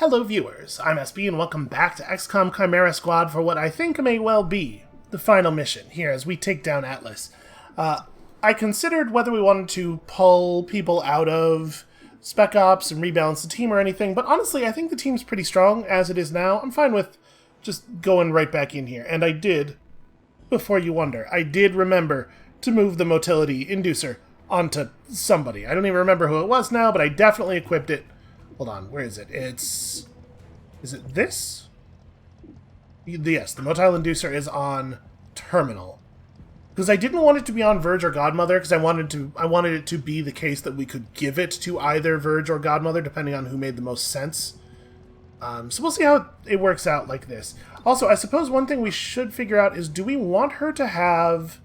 Hello viewers, I'm SB and welcome back to XCOM Chimera Squad for what I think may well be the final mission here as we take down Atlas. I considered whether we wanted to pull people out of Spec Ops and rebalance the team or anything, but honestly I think the team's pretty strong as it is now. I'm fine with just going right back in here, and I did, before you wonder, I did remember to move the motility inducer onto somebody. I don't even remember who it was now, but I definitely equipped it. Hold on, where is it? Is it this? Yes, the motile inducer is on terminal. Because I didn't want it to be on Verge or Godmother, because I wanted it to be the case that we could give it to either Verge or Godmother, depending on who made the most sense. So we'll see how it works out like this. Also, I suppose one thing we should figure out is, do we want her to have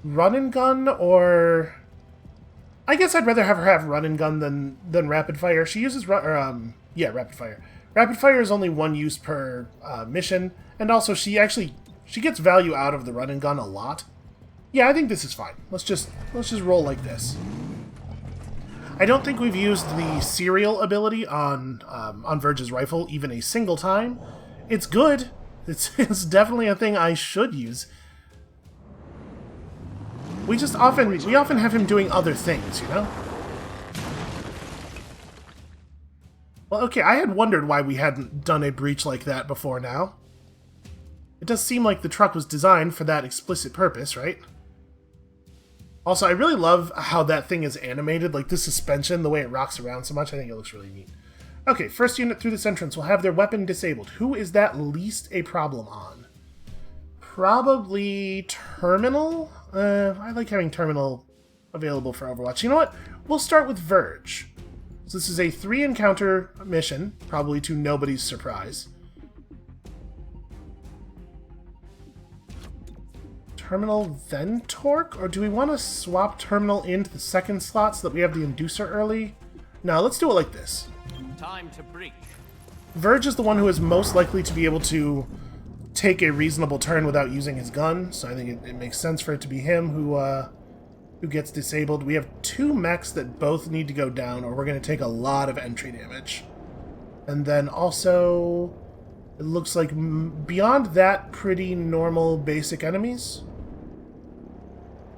run and gun, or... I guess I'd rather have her have run and gun than rapid fire. She uses rapid fire. Rapid fire is only one use per mission, and also she gets value out of the run and gun a lot. Yeah, I think this is fine. Let's just roll like this. I don't think we've used the serial ability on Verge's rifle even a single time. It's good. It's definitely a thing I should use. We often have him doing other things, you know? Well, okay, I had wondered why we hadn't done a breach like that before now. It does seem like the truck was designed for that explicit purpose, right? Also, I really love how that thing is animated, like the suspension, the way it rocks around so much. I think it looks really neat. Okay, first unit through this entrance will have their weapon disabled. Who is that least a problem on? Probably Terminal? I like having Terminal available for Overwatch. You know what? We'll start with Verge. So this is a 3-encounter mission, probably to nobody's surprise. Terminal, then Torque? Or do we want to swap Terminal into the second slot so that we have the Inducer early? No, let's do it like this. Time to breach. Verge is the one who is most likely to be able to take a reasonable turn without using his gun, so I think it makes sense for it to be him who gets disabled. We have 2 mechs that both need to go down, or we're going to take a lot of entry damage. And then also, it looks like beyond that, pretty normal basic enemies.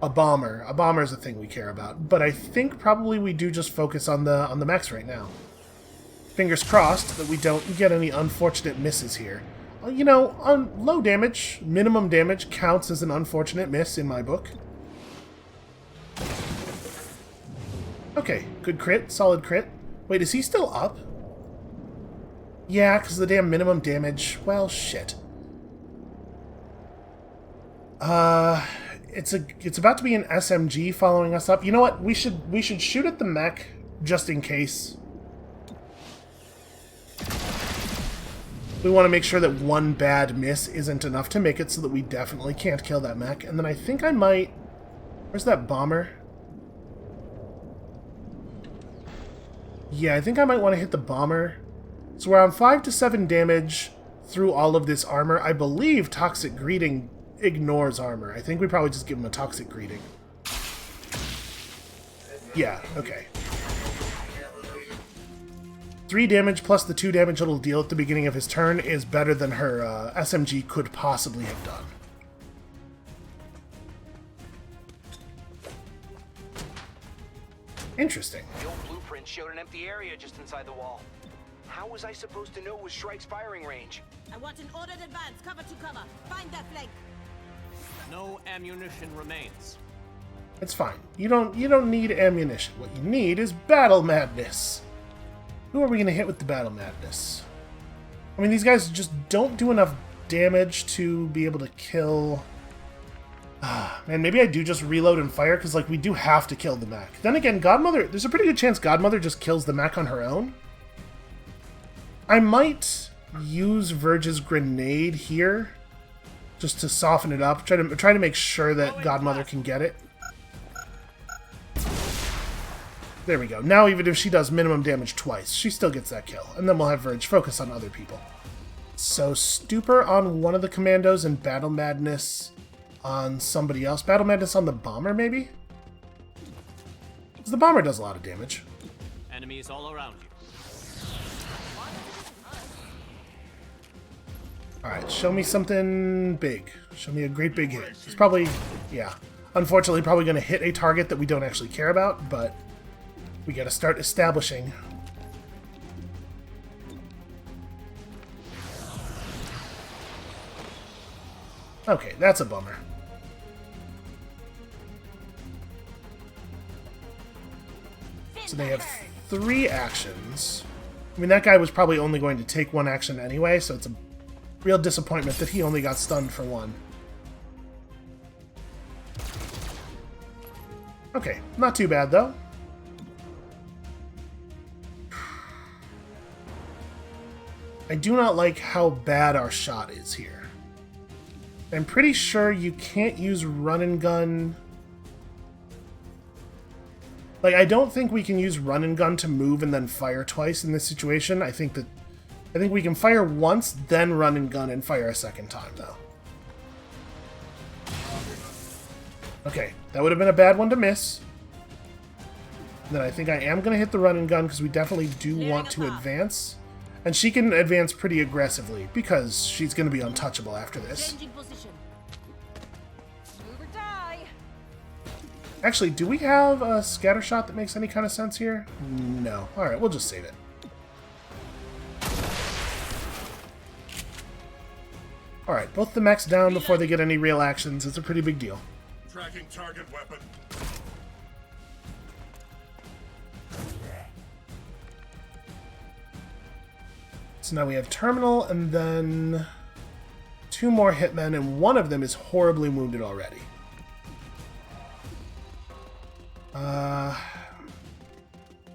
A bomber. A bomber is a thing we care about, but I think probably we do just focus on the mechs right now. Fingers crossed that we don't get any unfortunate misses here. You know, on low damage, minimum damage counts as an unfortunate miss in my book. Okay, good crit, solid crit. Wait, is he still up? Yeah, because the damn minimum damage. Well, shit. It's about to be an SMG following us up. You know what? We should shoot at the mech just in case. We want to make sure that one bad miss isn't enough to make it so that we definitely can't kill that mech. And then I think I might... Where's that bomber? Yeah, I think I might want to hit the bomber. So we're on 5 to 7 damage through all of this armor. I believe Toxic Greeting ignores armor. I think we probably just give him a Toxic Greeting. Yeah, okay. 3 damage plus the 2 damage it'll deal at the beginning of his turn is better than her SMG could possibly have done. Interesting. The old blueprint showed an empty area just inside the wall. How was I supposed to know it was Shrike's firing range? I want an ordered advance, cover to cover. Find that flank. No ammunition remains. It's fine. You don't need ammunition. What you need is battle madness. Who are we going to hit with the battle madness? I mean, these guys just don't do enough damage to be able to kill... Man, maybe I do just reload and fire, because, like, we do have to kill the mech. Then again, Godmother... There's a pretty good chance Godmother just kills the mech on her own. I might use Verge's grenade here, just to soften it up. Try to make sure that Godmother can get it. There we go. Now even if she does minimum damage twice, she still gets that kill. And then we'll have Verge focus on other people. So Stupor on one of the commandos and Battle Madness on somebody else. Battle Madness on the bomber, maybe? Because the bomber does a lot of damage. Enemies all around you. Alright, show me something big. Show me a great big hit. It's probably, yeah, unfortunately probably going to hit a target that we don't actually care about, but we got to start establishing. Okay, that's a bummer. So they have 3 actions. I mean, that guy was probably only going to take 1 action anyway, so it's a real disappointment that he only got stunned for 1. Okay, not too bad, though. I do not like how bad our shot is here. I'm pretty sure you can't use run and gun. Like, I don't think we can use run and gun to move and then fire twice in this situation. I think we can fire once, then run and gun and fire a second time, though. Okay, that would have been a bad one to miss. And then I think I am going to hit the run and gun because we definitely do want to advance. And she can advance pretty aggressively because she's going to be untouchable after this. Actually, do we have a scatter shot that makes any kind of sense here? No. Alright, we'll just save it. Alright, both the mechs down before they get any real actions. It's a pretty big deal. Tracking target weapon. So now we have Terminal and then 2 more hitmen, and one of them is horribly wounded already.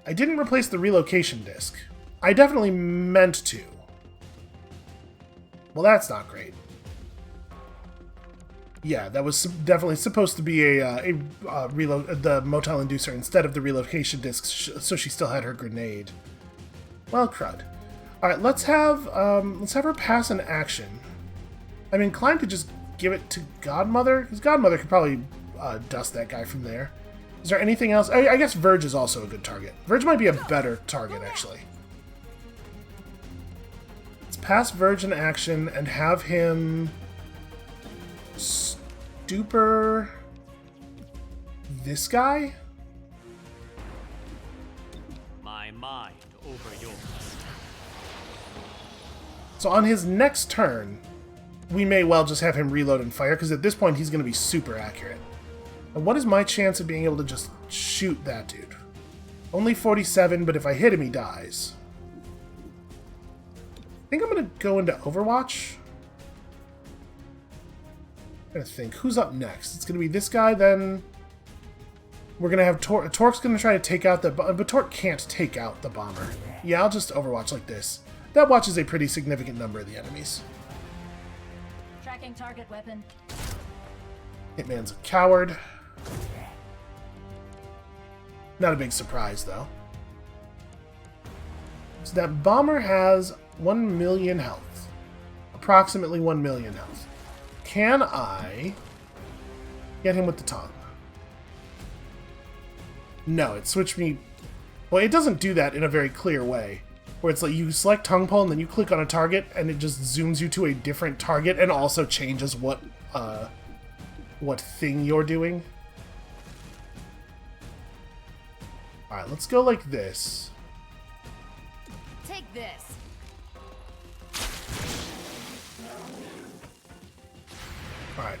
I didn't replace the relocation disc. I definitely meant to. Well, that's not great. Yeah, that was definitely supposed to be the motel inducer instead of the relocation disc, so she still had her grenade. Well, crud. All right, let's have her pass an action. I'm inclined to just give it to Godmother, because Godmother could probably dust that guy from there. Is there anything else? I guess Verge is also a good target. Verge might be a better target, actually. Let's pass Verge in action and have him stuper this guy? My mind over yours. So on his next turn, we may well just have him reload and fire, because at this point he's going to be super accurate. And what is my chance of being able to just shoot that dude? Only 47, but if I hit him, he dies. I think I'm going to go into Overwatch. I'm going to think, who's up next? It's going to be this guy, then we're going to have Torque's going to try to take out the... But Torque can't take out the bomber. Yeah, I'll just Overwatch like this. That watches a pretty significant number of the enemies. Tracking target weapon. Hitman's a coward. Not a big surprise, though. So that bomber has 1 million health. Approximately 1 million health. Can I get him with the tongue? No, it switched me... Well, it doesn't do that in a very clear way. Where it's like you select tongue pull and then you click on a target and it just zooms you to a different target and also changes what thing you're doing. Alright, let's go like this. Take this. Alright.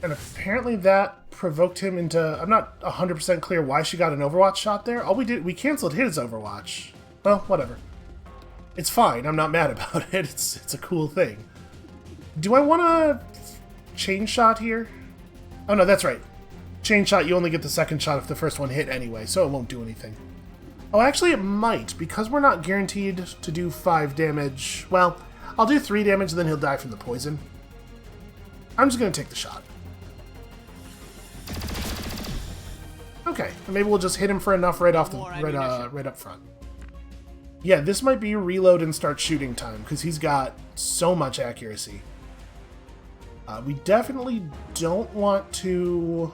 And apparently that provoked him into... I'm not 100% clear why she got an Overwatch shot there. All we canceled his Overwatch. Well, whatever. It's fine. I'm not mad about it. It's a cool thing. Do I want to chain shot here? Oh, no, that's right. Chain shot, you only get the second shot if the first one hit anyway, so it won't do anything. Oh, actually it might, because we're not guaranteed to do 5 damage. Well, I'll do 3 damage, and then he'll die from the poison. I'm just going to take the shot. Okay, maybe we'll just hit him for enough right off the right up front. Yeah, this might be reload and start shooting time, because he's got so much accuracy. We definitely don't want to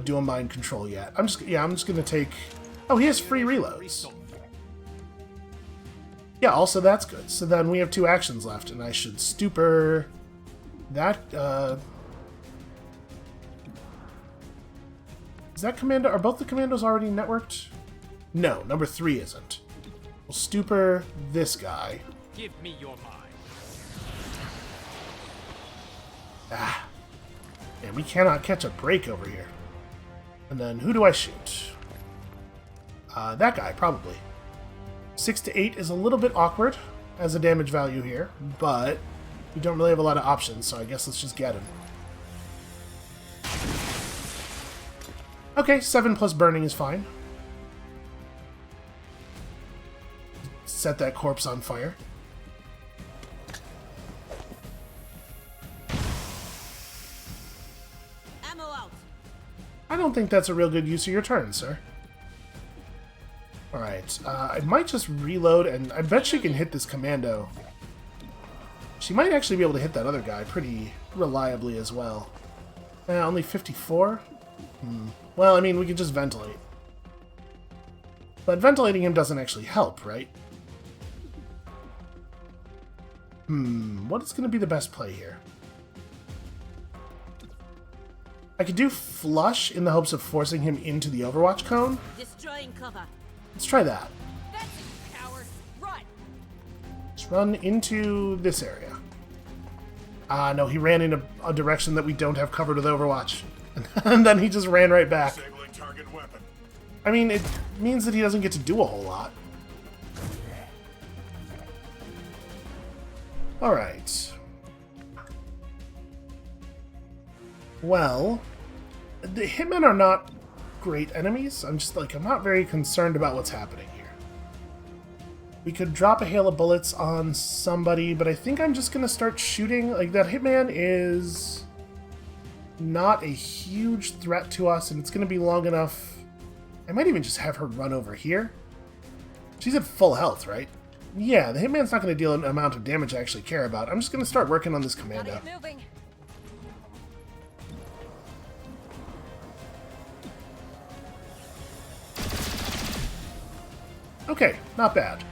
do a mind control yet. I'm just gonna take... Oh, he has free reloads. Yeah, also that's good. So then we have 2 actions left, and I should stupor that, Is that commando? Are both the commandos already networked? No, number 3 isn't. We'll stupor this guy. Give me your mind. Ah. And we cannot catch a break over here. And then who do I shoot? That guy, probably. 6 to 8 is a little bit awkward as a damage value here, but we don't really have a lot of options, so I guess let's just get him. Okay, 7 plus burning is fine. Set that corpse on fire. Ammo out. I don't think that's a real good use of your turn, sir. Alright, I might just reload, and I bet she can hit this commando. She might actually be able to hit that other guy pretty reliably as well. Only 54? Well, I mean, we could just ventilate. But ventilating him doesn't actually help, right? What is going to be the best play here? I could do flush in the hopes of forcing him into the Overwatch cone. Destroying cover. Let's try that. That's it, cowards. Run. Let's run into this area. No, he ran in a direction that we don't have covered with Overwatch. And then he just ran right back. Disabling target weapon. I mean, it means that he doesn't get to do a whole lot. Alright. Well, the hitmen are not great enemies. I'm not very concerned about what's happening here. We could drop a hail of bullets on somebody, but I think I'm just going to start shooting. Like, that hitman is not a huge threat to us, and it's going to be long enough. I might even just have her run over here. She's at full health, right? Yeah, the hitman's not going to deal an amount of damage I actually care about. I'm just going to start working on this commando. Gotta get moving. Okay, not bad.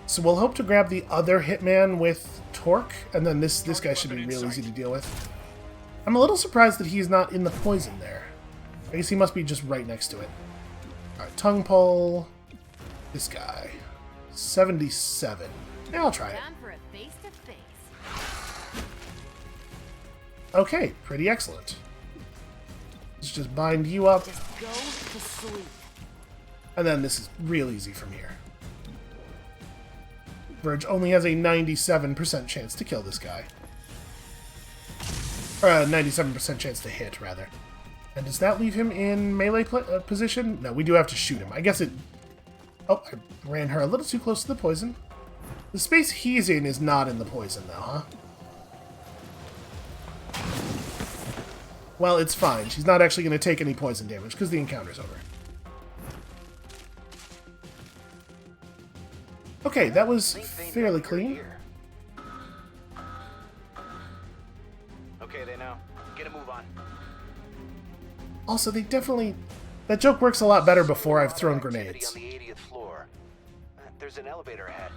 So we'll hope to grab the other hitman with torque, and then this guy should be real easy to deal with. I'm a little surprised that he's not in the poison there. I guess he must be just right next to it. Alright, tongue pull. This guy. 77. Yeah, I'll try it. Time for a face-to-face. Okay, pretty excellent. Let's just bind you up. Just go to sleep. And then this is real easy from here. Verge only has a 97% chance to kill this guy. Or a 97% chance to hit, rather. And does that leave him in melee position? No, we do have to shoot him. I guess it... Oh, I ran her a little too close to the poison. The space he's in is not in the poison, though, huh? Well, it's fine. She's not actually going to take any poison damage, because the encounter's over. Okay, that was fairly clean. Okay, they know. Get a move on. Also, they definitely... That joke works a lot better before I've thrown grenades. On the 80th floor. There's an elevator ahead.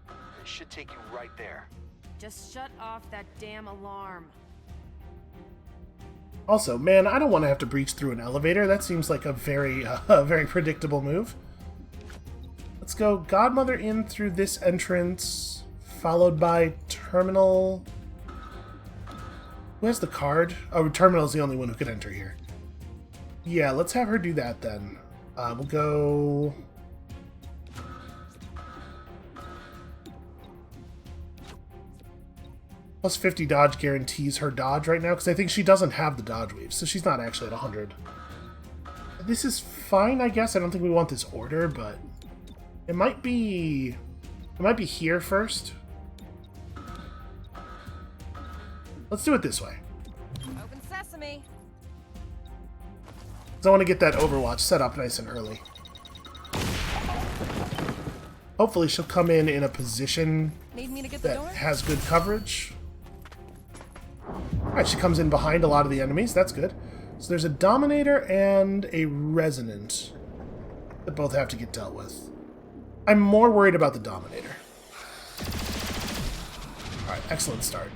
It should take you right there. Just shut off that damn alarm. Also, man, I don't want to have to breach through an elevator. That seems like a very predictable move. Let's go Godmother in through this entrance, followed by Terminal. Who has the card? Oh, Terminal's the only one who could enter here. Yeah, let's have her do that then. We'll go... Plus 50 dodge guarantees her dodge right now, because I think she doesn't have the dodge weave, so she's not actually at 100. This is fine, I guess. I don't think we want this order, but... It might be here first. Let's do it this way. Open sesame. Because I want to get that Overwatch set up nice and early. Hopefully she'll come in a position Need me to get the that door? has good coverage. Alright, she comes in behind a lot of the enemies. That's good. So there's a Dominator and a Resonant that both have to get dealt with. I'm more worried about the Dominator. Alright, excellent start.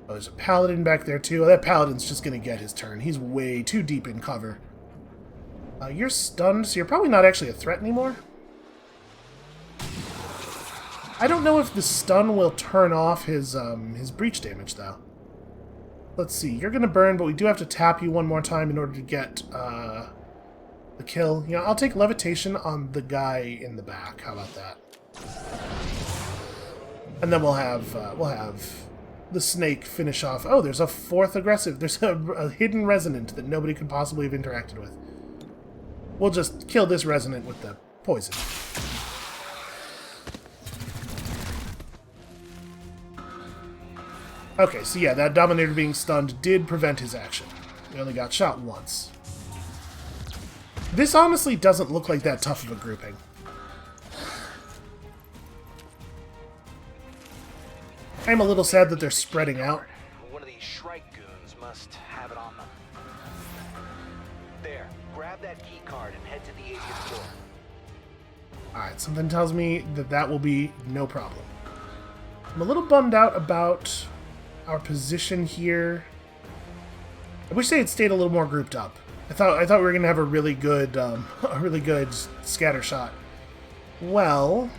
Oh, there's a Paladin back there too. Oh, that Paladin's just going to get his turn. He's way too deep in cover. You're stunned, so you're probably not actually a threat anymore. I don't know if the stun will turn off his breach damage, though. Let's see. You're going to burn, but we do have to tap you one more time in order to get the kill. You know, I'll take levitation on the guy in the back. How about that? And then we'll have the snake finish off. Oh, there's a fourth aggressive. There's a hidden resonant that nobody could possibly have interacted with. We'll just kill this resonant with the poison. Okay, so yeah, that Dominator being stunned did prevent his action. He only got shot once. This honestly doesn't look like that tough of a grouping. I'm a little sad that they're spreading out. One of these Shrike goons must have it on them. There, grab that key card and head to the 80th floor. Alright, something tells me that that will be no problem. I'm a little bummed out about our position here. I wish they had stayed a little more grouped up. I thought we were gonna have a really good scatter shot. Well,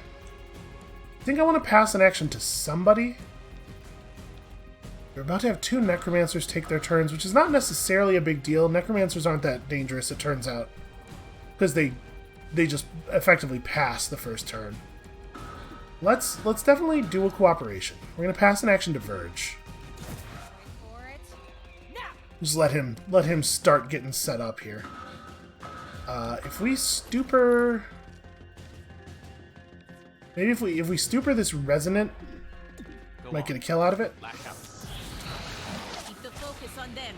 I think I want to pass an action to somebody. We're about to have two Necromancers take their turns, which is not necessarily a big deal. Necromancers aren't that dangerous, it turns out, because they just effectively pass the first turn. Let's definitely do a cooperation. We're gonna pass an action to Verge. Just let him start getting set up here. If we stupor, maybe if we stupor this resonant, might get a kill out of it. Keep the focus on them.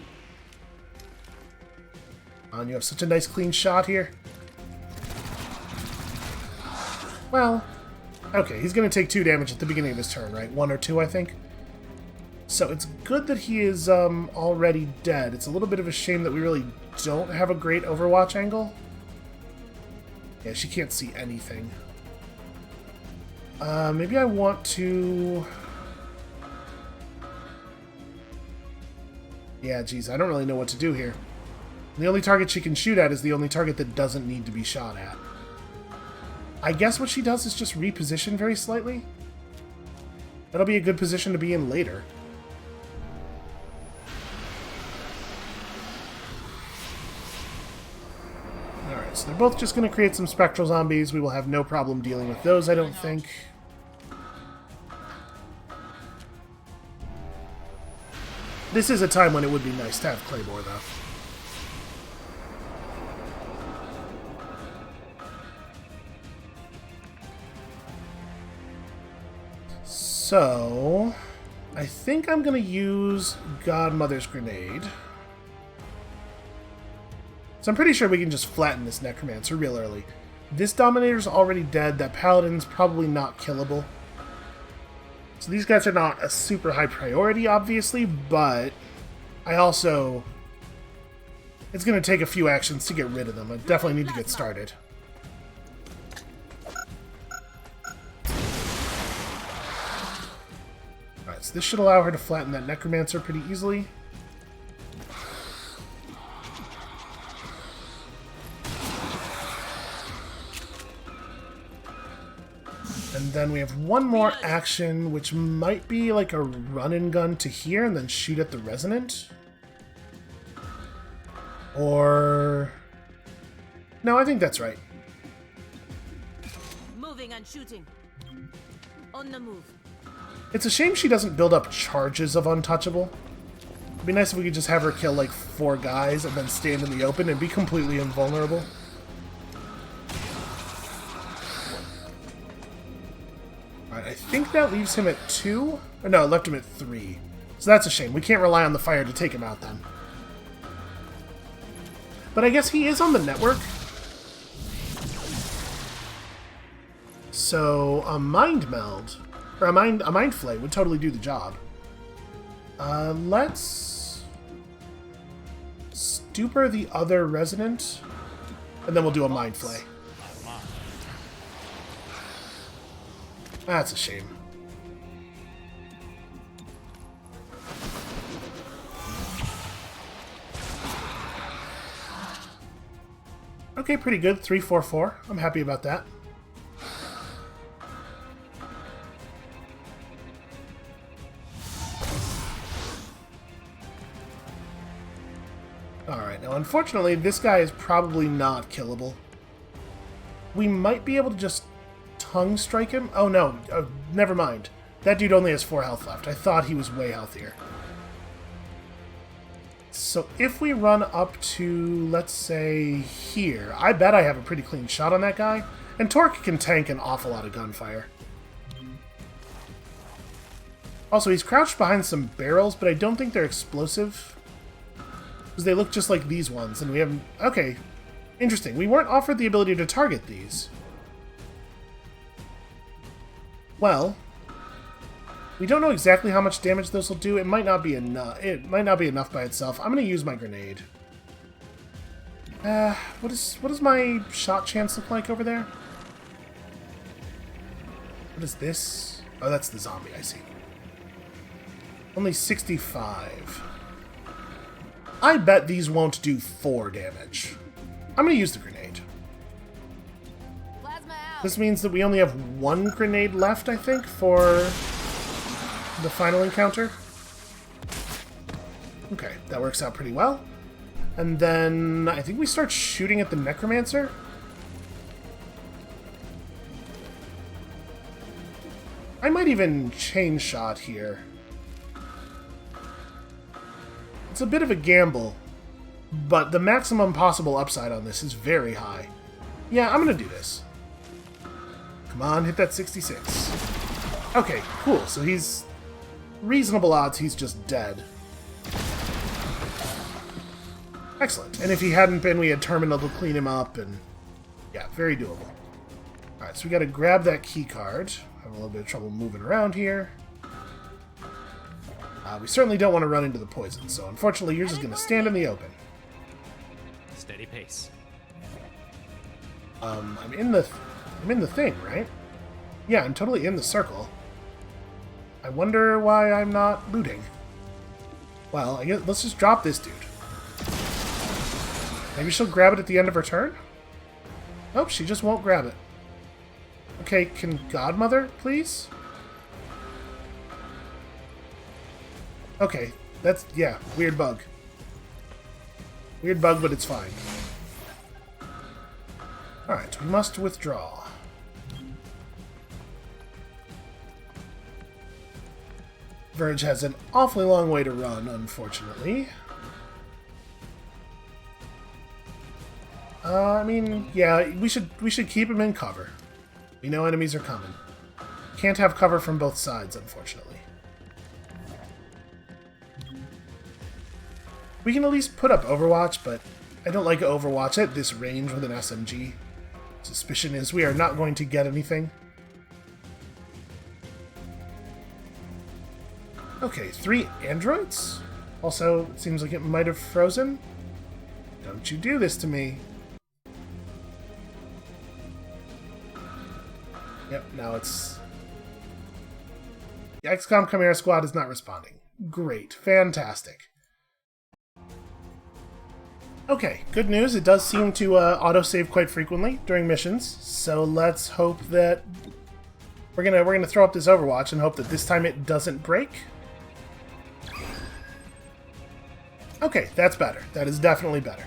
And you have such a nice clean shot here. Well, okay, he's going to take 2 damage at the beginning of his turn, right? 1 or 2, I think. So it's good that he is already dead. It's a little bit of a shame that we really don't have a great Overwatch angle. Yeah, she can't see anything. Maybe I want to... Yeah, geez, I don't really know what to do here. The only target she can shoot at is the only target that doesn't need to be shot at. I guess what she does is just reposition very slightly. That'll be a good position to be in later. Alright, so they're both just going to create some spectral zombies. We will have no problem dealing with those, I don't think. This is a time when it would be nice to have Claymore, though. So, I think I'm going to use Godmother's Grenade. So I'm pretty sure we can just flatten this Necromancer real early. This Dominator's already dead. That Paladin's probably not killable. So these guys are not a super high priority, obviously, but I also... It's going to take a few actions to get rid of them. I definitely need to get started. Alright, so this should allow her to flatten that Necromancer pretty easily. And then we have one more action, which might be like a run and gun to here and then shoot at the Resonant. Or... No, I think that's right. Moving and shooting. On the move. It's a shame she doesn't build up charges of Untouchable. It'd be nice if we could just have her kill like 4 guys and then stand in the open and be completely invulnerable. Alright, I think that leaves him at 2? Or no, it left him at 3. So that's a shame. We can't rely on the fire to take him out then. But I guess he is on the network. So a Mind Meld, or a Mind Flay would totally do the job. Let's stupor the other Resonant. And then we'll do a mind flay. That's a shame. Okay, pretty good. 3-4-4. I'm happy about that. Alright, now unfortunately this guy is probably not killable. We might be able to just tongue strike him? Oh no, never mind. That dude only has 4 health left. I thought he was way healthier. So if we run up to, let's say, here, I bet I have a pretty clean shot on that guy. And Torque can tank an awful lot of gunfire. Also, he's crouched behind some barrels, but I don't think they're explosive. Because they look just like these ones, and we haven't... Okay, interesting. We weren't offered the ability to target these. Well... We don't know exactly how much damage this will do. It might not be enough. It might not be enough by itself. I'm going to use my grenade. What does my shot chance look like over there? What is this? Oh, that's the zombie, I see. Only 65. I bet these won't do 4 damage. I'm going to use the grenade. Plasma out. This means that we only have 1 grenade left, I think, for the final encounter. Okay, that works out pretty well. And then I think we start shooting at the Necromancer. I might even chain shot here. It's a bit of a gamble, but the maximum possible upside on this is very high. Yeah, I'm gonna do this. Come on, hit that 66. Okay, cool. So he's... reasonable odds he's just dead. Excellent. And if he hadn't been, we had Terminal to clean him up, and... yeah, very doable. Alright, so we gotta grab that key card. Have a little bit of trouble moving around here. We certainly don't want to run into the poison, so unfortunately you're just gonna stand in the open. Steady pace. I'm in the thing, right? Yeah, I'm totally in the circle. I wonder why I'm not looting. Well, I guess let's just drop this dude. Maybe she'll grab it at the end of her turn? Nope, she just won't grab it. Okay, can Godmother, please? Okay, that's, yeah, weird bug. Weird bug, but it's fine. Alright, we must withdraw. Verge has an awfully long way to run, unfortunately. I mean, yeah, we should keep him in cover. We know enemies are coming. Can't have cover from both sides, unfortunately. We can at least put up Overwatch, but I don't like Overwatch at this range with an SMG. Suspicion is we are not going to get anything. Okay, 3 androids? Also, it seems like it might have frozen. Don't you do this to me. Yep, now it's... The XCOM Chimera Squad is not responding. Great. Fantastic. Okay, good news. It does seem to autosave quite frequently during missions, so let's hope that... We're gonna throw up this Overwatch and hope that this time it doesn't break. Okay, that's better. That is definitely better.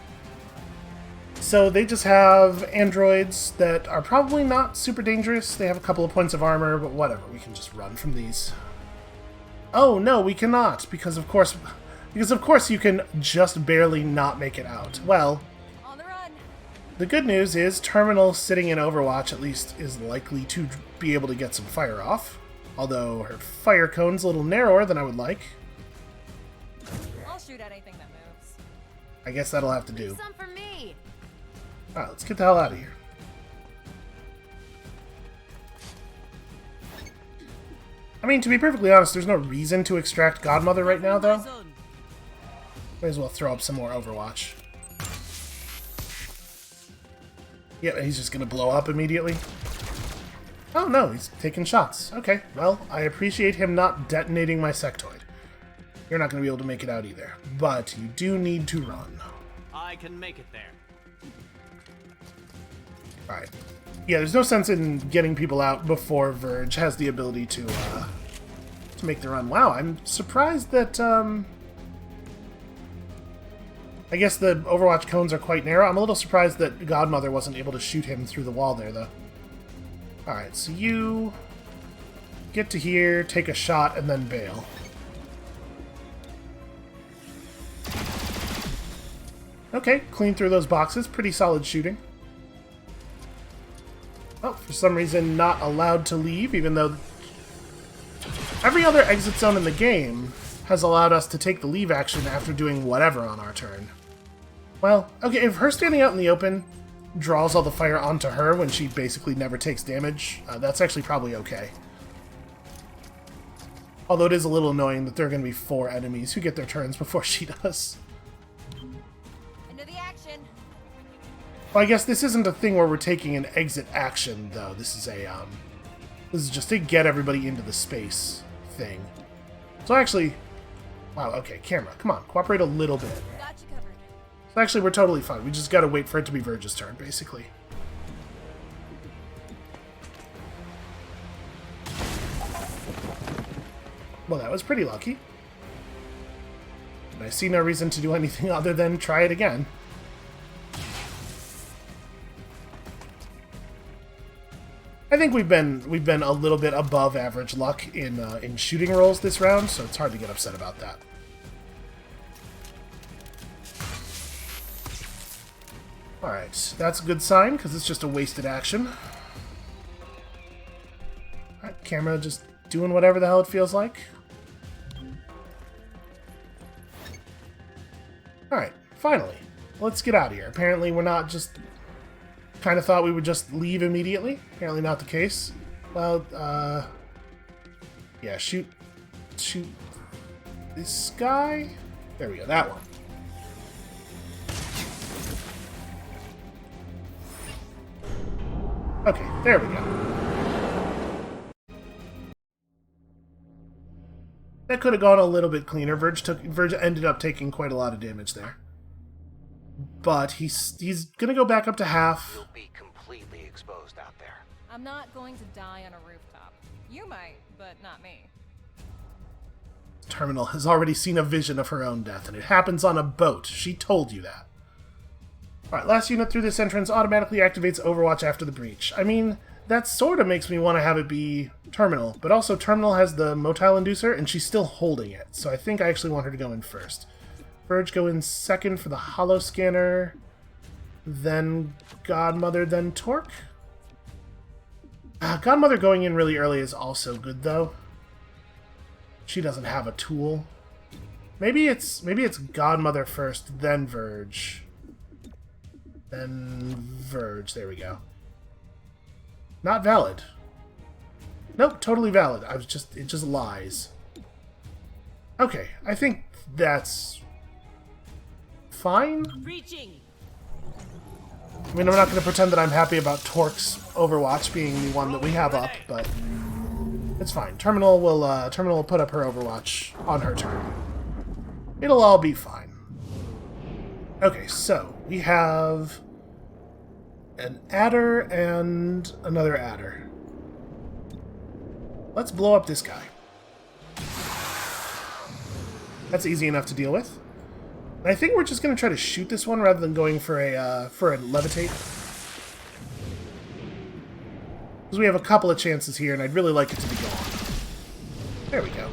So they just have androids that are probably not super dangerous. They have a couple of points of armor, but whatever. We can just run from these. Oh, no, we cannot, because of course you can just barely not make it out. Well, On the run. the good news is Terminal sitting in Overwatch at least is likely to be able to get some fire off. Although her fire cone's a little narrower than I would like. I'll shoot at anything that moves. I guess that'll have to do. Some for me. Alright, let's get the hell out of here. I mean, to be perfectly honest, there's no reason to extract Godmother right now, though. Might as well throw up some more Overwatch. Yeah, he's just gonna blow up immediately. Oh no, he's taking shots. Okay, well, I appreciate him not detonating my sectoid. You're not gonna be able to make it out either, but you do need to run. I can make it there. Alright. Yeah, there's no sense in getting people out before Verge has the ability to make the run. Wow, I'm surprised that, I guess the Overwatch cones are quite narrow. I'm a little surprised that Godmother wasn't able to shoot him through the wall there, though. Alright, so you get to here, take a shot, and then bail. Okay, clean through those boxes. Pretty solid shooting. Oh, for some reason not allowed to leave, even though every other exit zone in the game has allowed us to take the leave action after doing whatever on our turn. Well, okay, if her standing out in the open draws all the fire onto her when she basically never takes damage, that's actually probably okay. Although it is a little annoying that there are going to be 4 enemies who get their turns before she does. Into the action. Well, I guess this isn't a thing where we're taking an exit action, though. This is just to get everybody into the space thing. So actually, wow, okay, camera, come on, cooperate a little bit. Got you covered. So actually, we're totally fine. We just gotta wait for it to be Verge's turn, basically. Well, that was pretty lucky. And I see no reason to do anything other than try it again. I think we've been a little bit above average luck in shooting rolls this round, so it's hard to get upset about that. Alright, that's a good sign, because it's just a wasted action. Alright, camera just doing whatever the hell it feels like. Alright, finally. Let's get out of here. Apparently we're not just... Kind of thought we would just leave immediately. Apparently not the case. Well, yeah, shoot this guy. There we go, that one. Okay, there we go. That could have gone a little bit cleaner. Verge ended up taking quite a lot of damage there. But he's gonna go back up to half. You'll be completely exposed out there. I'm not going to die on a rooftop. You might, but not me. Terminal has already seen a vision of her own death, and it happens on a boat. She told you that. Alright, last unit through this entrance automatically activates Overwatch after the breach. I mean, that sort of makes me want to have it be Terminal, but also Terminal has the motile inducer, and she's still holding it, so I think I actually want her to go in first. Verge go in second for the holo scanner, then Godmother, then Torque. Godmother going in really early is also good, though. She doesn't have a tool. Maybe it's Godmother first, then Verge. Then Verge, there we go. Not valid. Nope, totally valid. It just lies. Okay, I think that's fine. Breaching. I mean, I'm not going to pretend that I'm happy about Torque's Overwatch being the one that we have up, but it's fine. Terminal will put up her Overwatch on her turn. It'll all be fine. Okay, so we have an adder and another adder. Let's blow up this guy. That's easy enough to deal with. I think we're just going to try to shoot this one rather than going for a levitate. Because we have a couple of chances here, and I'd really like it to be gone. There we go.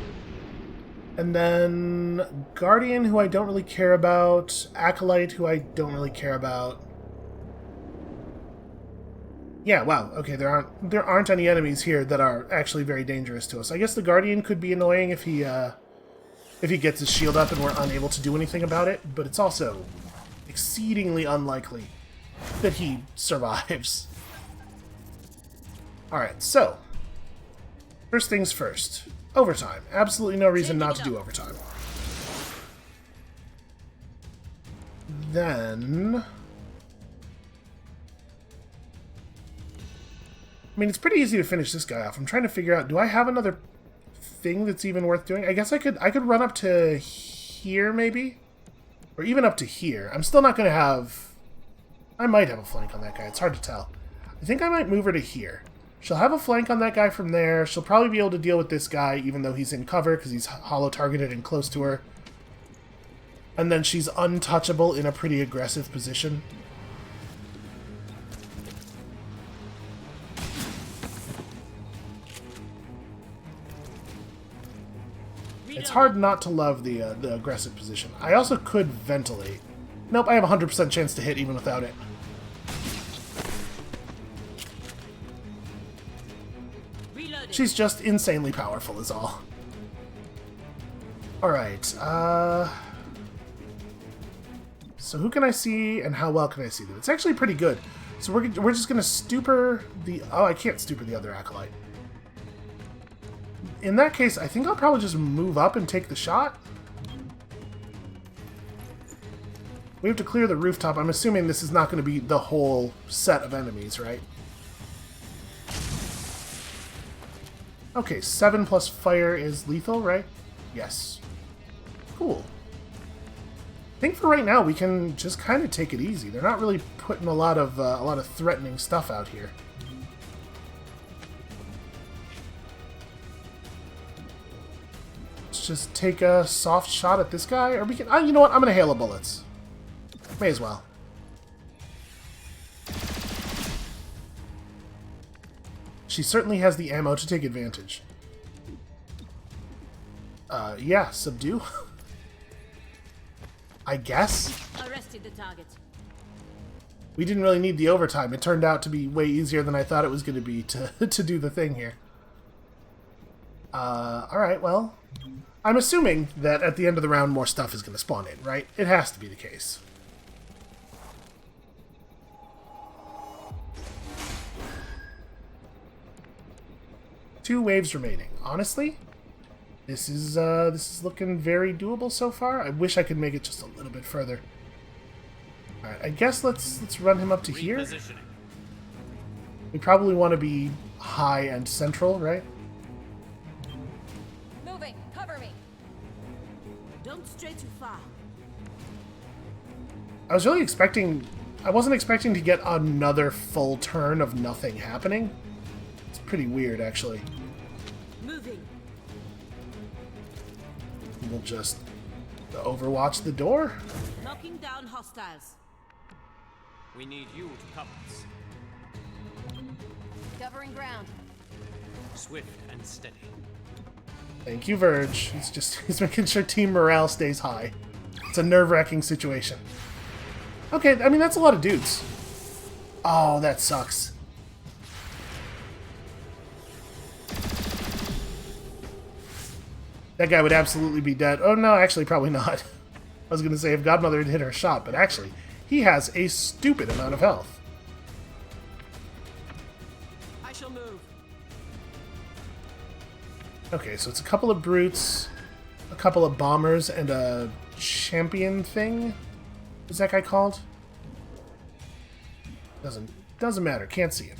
And then Guardian, who I don't really care about. Acolyte, who I don't really care about. Yeah, wow. Okay, there aren't any enemies here that are actually very dangerous to us. I guess the Guardian could be annoying if he gets his shield up and we're unable to do anything about it, but it's also exceedingly unlikely that he survives. Alright, so, first things first. Overtime. Absolutely no reason not to do overtime. Then... I mean, it's pretty easy to finish this guy off. I'm trying to figure out, do I have another thing that's even worth doing? I guess I could run up to here, maybe? Or even up to here. I'm still not going to have... I might have a flank on that guy. It's hard to tell. I think I might move her to here. She'll have a flank on that guy from there. She'll probably be able to deal with this guy, even though he's in cover, because he's holo-targeted and close to her. And then she's untouchable in a pretty aggressive position. It's hard not to love the aggressive position. I also could ventilate. Nope, I have a 100% chance to hit even without it. She's just insanely powerful is all. Alright, so who can I see and how well can I see them? It's actually pretty good. So we're just going to stupor the... Oh, I can't stupor the other acolyte. In that case, I think I'll probably just move up and take the shot. We have to clear the rooftop. I'm assuming this is not going to be the whole set of enemies, right? Okay, 7 plus fire is lethal, right? Yes. Cool. I think for right now we can just kind of take it easy. They're not really putting a lot of threatening stuff out here. Let's just take a soft shot at this guy, or we can. You know what? I'm gonna hail of bullets. May as well. She certainly has the ammo to take advantage. Yeah, subdue. I guess. Arrested the target. We didn't really need the overtime. It turned out to be way easier than I thought it was going to be to do the thing here. Alright, well, I'm assuming that at the end of the round more stuff is going to spawn in, right? It has to be the case. Two waves remaining. Honestly, this is looking very doable so far. I wish I could make it just a little bit further. All right, I guess let's run him up to here. We probably want to be high and central, right? Moving. Cover me. Don't stray too far. I was really expecting... I wasn't expecting to get another full turn of nothing happening. It's pretty weird, actually. Moving. We'll just overwatch the door. Knocking down hostiles. We need you to cover us. Covering ground. Swift and steady. Thank you, Verge. He's making sure team morale stays high. It's a nerve-wracking situation. Okay, I mean, that's a lot of dudes. Oh, that sucks. That guy would absolutely be dead. Oh, no, actually, probably not. I was going to say if Godmother had hit her shot, but actually, he has a stupid amount of health. I shall move. Okay, so it's a couple of brutes, a couple of bombers, and a champion thing. What's that guy called? Doesn't matter. Can't see it.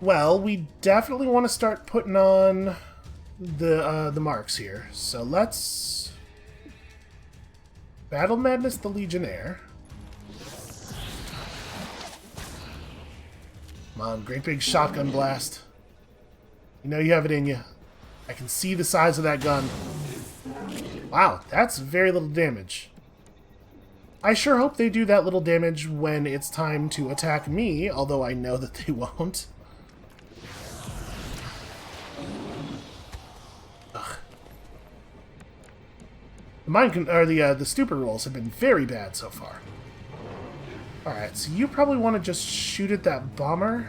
Well, we definitely want to start putting on the marks here. So let's Battle Madness the Legionnaire. Come on, great big shotgun blast. You know you have it in you. I can see the size of that gun. Wow, that's very little damage. I sure hope they do that little damage when it's time to attack me, although I know that they won't. Ugh. The stupor rolls have been very bad so far. Alright, so you probably want to just shoot at that bomber.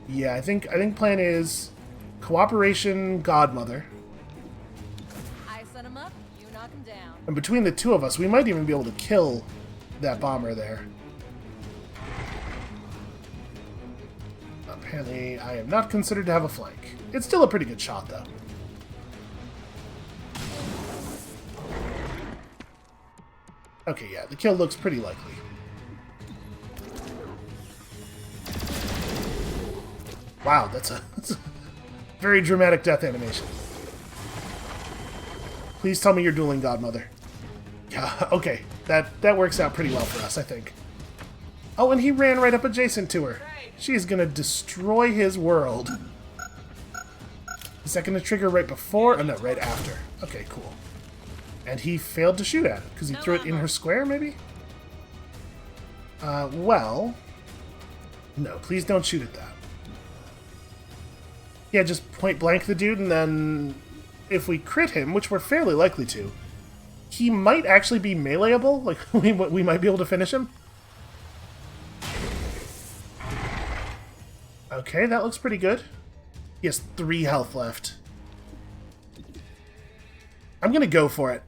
Yeah, I think plan is cooperation, Godmother. I set him up, you knock him down. And between the two of us, we might even be able to kill that bomber there. Apparently, I am not considered to have a flank. It's still a pretty good shot, though. Okay, yeah, the kill looks pretty likely. Wow, that's a very dramatic death animation. Please tell me you're dueling Godmother. Yeah, okay. That works out pretty well for us, I think. Oh, and he ran right up adjacent to her. She's gonna destroy his world. Is that gonna trigger right before? Oh, no, right after. Okay, cool. And he failed to shoot at it, because he threw it in her square, maybe? Well... No, please don't shoot at that. Yeah, just point blank the dude, and then... If we crit him, which we're fairly likely to, he might actually be meleeable. Like, we might be able to finish him. Okay, that looks pretty good. He has 3 health left. I'm gonna go for it.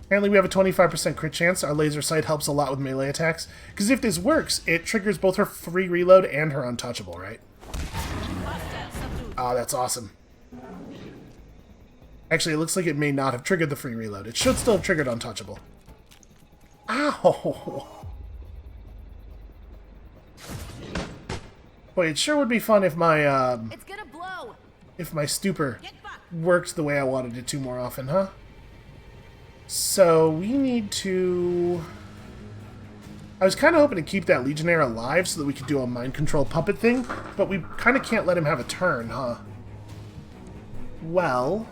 Apparently we have a 25% crit chance. Our laser sight helps a lot with melee attacks. Because if this works, it triggers both her free reload and her untouchable, right? Oh, that's awesome. Actually, it looks like it may not have triggered the free reload. It should still have triggered untouchable. Ow! Boy, it sure would be fun if my, It's gonna blow. if my stupor worked the way I wanted it to more often, huh? So, we need to... I was kind of hoping to keep that Legionnaire alive so that we could do a mind control puppet thing, but we kind of can't let him have a turn, huh? Well...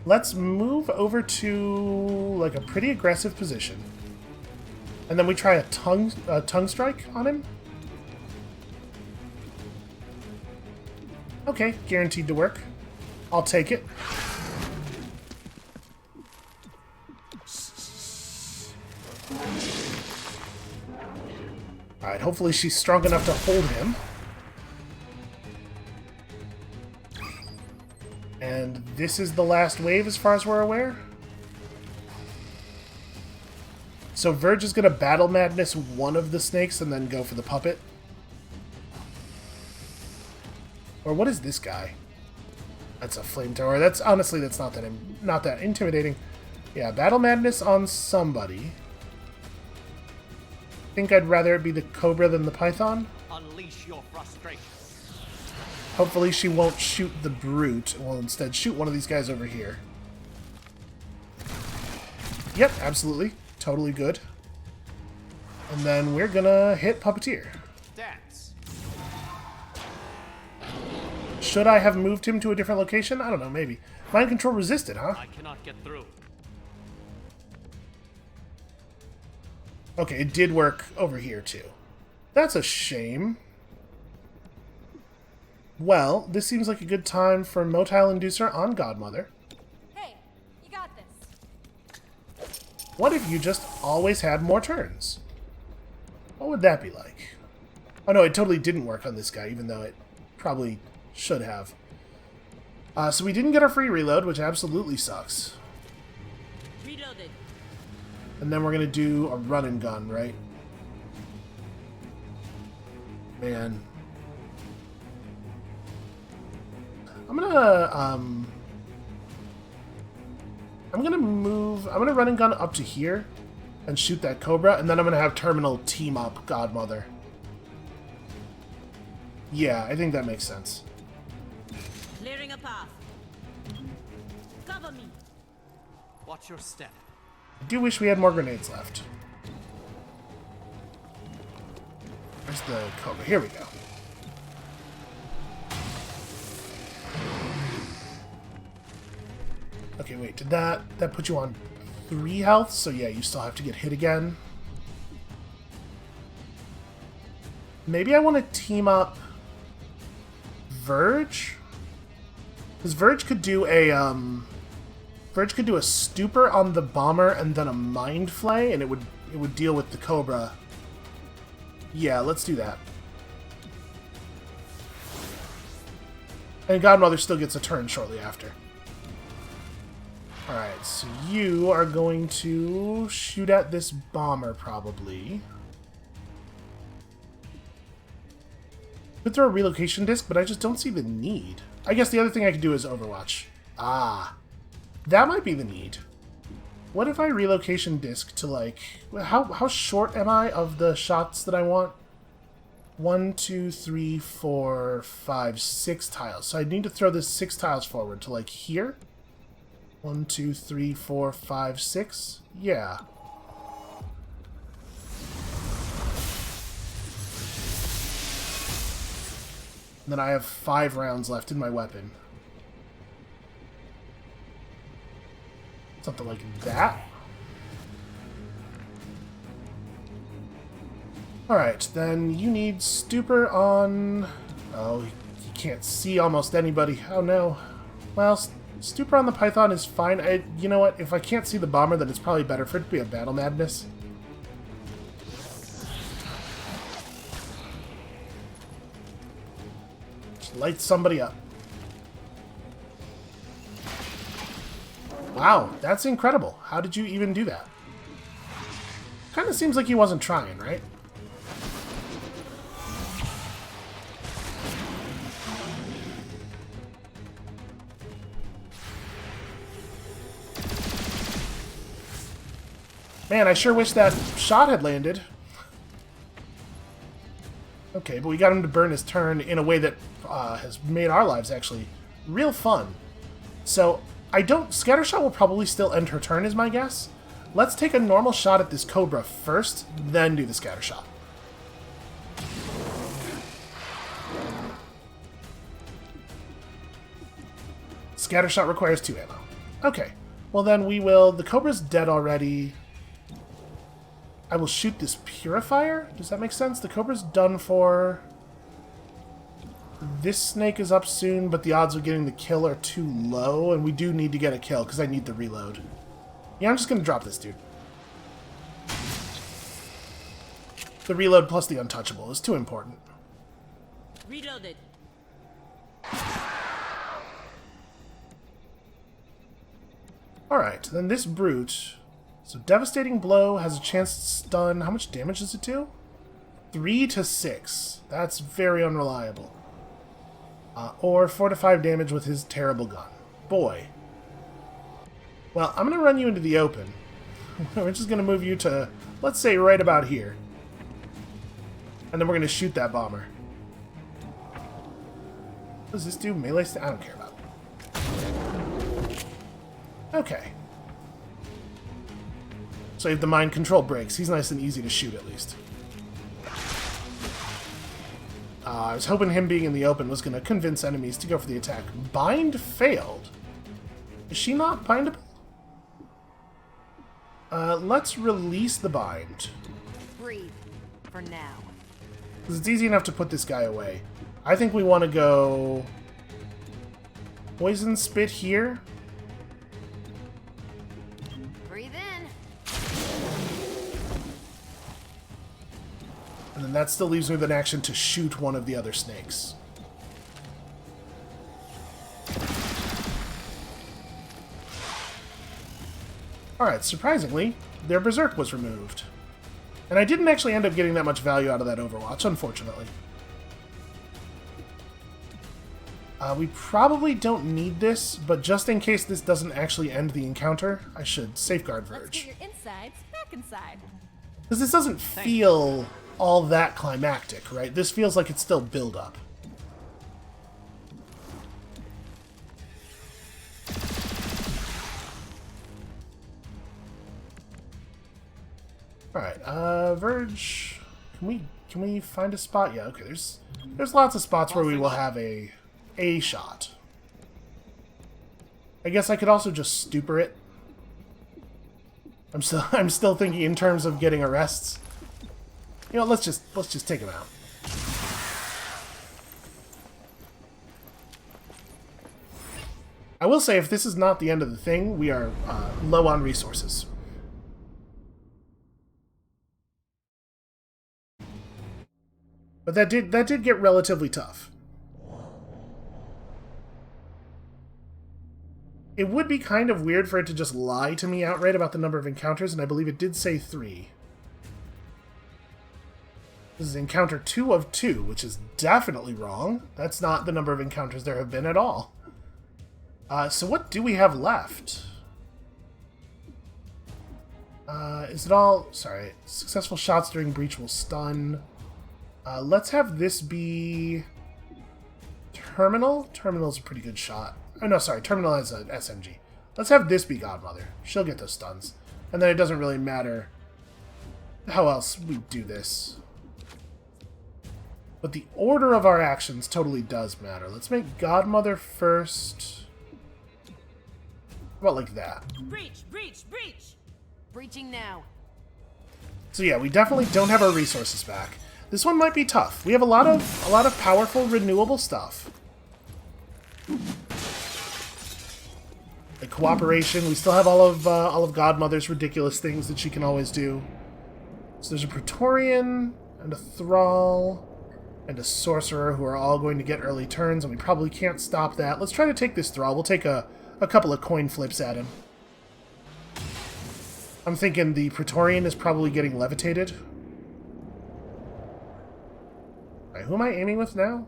Let's move over to, like, a pretty aggressive position. And then we try a tongue strike on him. Okay, guaranteed to work. I'll take it. Alright, hopefully she's strong enough to hold him. And this is the last wave as far as we're aware. So Verge is going to Battle Madness one of the snakes and then go for the puppet. Or what is this guy? That's a flamethrower. That's honestly, that's not that intimidating. Yeah, Battle Madness on somebody. I think I'd rather it be the Cobra than the Python. Unleash your frustration. Hopefully she won't shoot the brute. We'll instead shoot one of these guys over here. Yep, absolutely. Totally good. And then we're gonna hit Puppeteer. Dance. Should I have moved him to a different location? I don't know, maybe. Mind control resisted, huh? I cannot get through. Okay, it did work over here, too. That's a shame. Well, this seems like a good time for Motile Inducer on Godmother. Hey, you got this. What if you just always had more turns? What would that be like? Oh no, it totally didn't work on this guy, even though it probably should have. So we didn't get our free reload, which absolutely sucks. Reloaded. And then we're gonna do a run and gun, right? Man. I'm gonna run and gun up to here and shoot that Cobra, and then I'm gonna have Terminal team up Godmother. Yeah, I think that makes sense. Clearing a path. Cover me. Watch your step. I do wish we had more grenades left. Where's the Cobra? Here we go. Okay, wait, did that put you on 3 health? So yeah, you still have to get hit again. Maybe I want to team up Verge? Because Verge could do a stupor on the bomber and then a mind flay, and it would deal with the Cobra. Yeah, let's do that. And Godmother still gets a turn shortly after. Alright, so you are going to shoot at this bomber, probably. Could throw a relocation disc, but I just don't see the need. I guess the other thing I could do is Overwatch. Ah, that might be the need. What if I relocation disc to, like... How short am I of the shots that I want? 1, 2, 3, 4, 5, 6 tiles. So I need to throw this 6 tiles forward to like here. 1, 2, 3, 4, 5, 6. Yeah. And then I have 5 rounds left in my weapon. Something like that. Alright, then you need Stupor on... Oh, you can't see almost anybody. Oh no. Well, Stupor on the Python is fine. You know what? If I can't see the bomber, then it's probably better for it to be a Battle Madness. Just light somebody up. Wow, that's incredible. How did you even do that? Kind of seems like he wasn't trying, right? Man, I sure wish that shot had landed. Okay, but we got him to burn his turn in a way that has made our lives actually real fun. So, Scattershot will probably still end her turn, is my guess. Let's take a normal shot at this Cobra first, then do the Scattershot. Scattershot requires 2 ammo. Okay, well then we will... The Cobra's dead already. I will shoot this Purifier? Does that make sense? The Cobra's done for. This snake is up soon, but the odds of getting the kill are too low, and we do need to get a kill, because I need the reload. Yeah, I'm just going to drop this dude. The reload plus the untouchable is too important. Reloaded. Alright, then this brute... So Devastating Blow has a chance to stun... How much damage does it do? 3 to 6. That's very unreliable. Or 4 to 5 damage with his terrible gun. Boy. Well, I'm going to run you into the open. We're just going to move you to, let's say, right about here. And then we're going to shoot that bomber. What does this do? Melee I don't care about it. Okay. So if the mind control breaks, he's nice and easy to shoot at least. I was hoping him being in the open was going to convince enemies to go for the attack. Bind failed. Is she not bindable? Let's release the bind. Breathe. For now. Because it's easy enough to put this guy away. I think we want to go... Poison Spit here. Breathe in. And then that still leaves me with an action to shoot one of the other snakes. Alright, surprisingly, their Berserk was removed. And I didn't actually end up getting that much value out of that Overwatch, unfortunately. We probably don't need this, but just in case this doesn't actually end the encounter, I should safeguard Let's Verge. get your insides back inside. Because this doesn't feel all that climactic, right? This feels like it's still build-up. Alright, Verge... Can we find a spot? Yeah, okay, there's lots of spots where we will have a shot. I guess I could also just stupor it. I'm still thinking in terms of getting arrests. You know, let's just take him out. I will say, if this is not the end of the thing, we are low on resources. But that did get relatively tough. It would be kind of weird for it to just lie to me outright about the number of encounters, and I believe it did say 3. This is encounter 2 of 2, which is definitely wrong. That's not the number of encounters there have been at all. So what do we have left? Is it all... Sorry. Successful shots during breach will stun. Let's have this be... Terminal? Terminal's a pretty good shot. Oh, no, sorry. Terminal has an SMG. Let's have this be Godmother. She'll get those stuns. And then it doesn't really matter how else we do this. But the order of our actions totally does matter. Let's make Godmother first. How about like that? Breach! Breach! Breach! Breaching now. So yeah, we definitely don't have our resources back. This one might be tough. We have a lot of powerful renewable stuff. Like cooperation, we still have all of Godmother's ridiculous things that she can always do. So there's a Praetorian and a Thrall and a Sorcerer who are all going to get early turns, and we probably can't stop that. Let's try to take this Thrall. We'll take a couple of coin flips at him. I'm thinking the Praetorian is probably getting levitated. Alright, who am I aiming with now?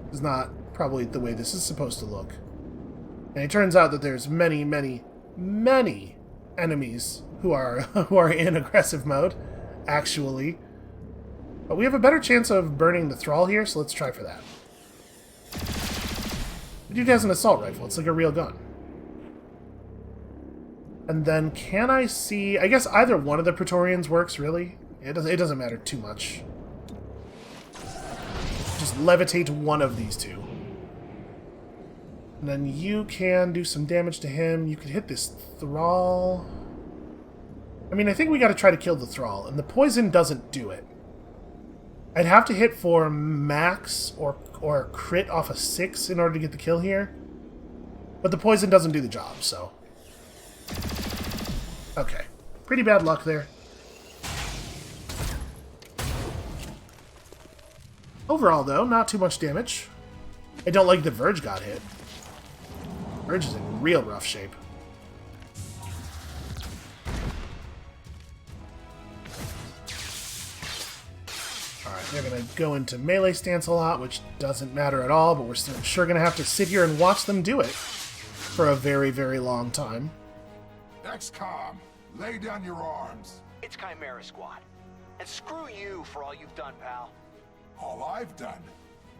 This is not probably the way this is supposed to look. And it turns out that there's many, many, many enemies who are in aggressive mode, actually. But we have a better chance of burning the Thrall here, so let's try for that. The dude has an assault rifle. It's like a real gun. And then can I see... I guess either one of the Praetorians works, really. It doesn't matter too much. Just levitate one of these two. And then you can do some damage to him. You could hit this Thrall. I mean, I think we got to try to kill the Thrall, and the poison doesn't do it. I'd have to hit for max or crit off a 6 in order to get the kill here. But the poison doesn't do the job, so... Okay. Pretty bad luck there. Overall, though, not too much damage. I don't like that Verge got hit. Verge is in real rough shape. Alright, they're going to go into melee stance a lot, which doesn't matter at all, but we're still sure going to have to sit here and watch them do it for a very, very long time. XCOM, lay down your arms. It's Chimera Squad. And screw you for all you've done, pal. All I've done,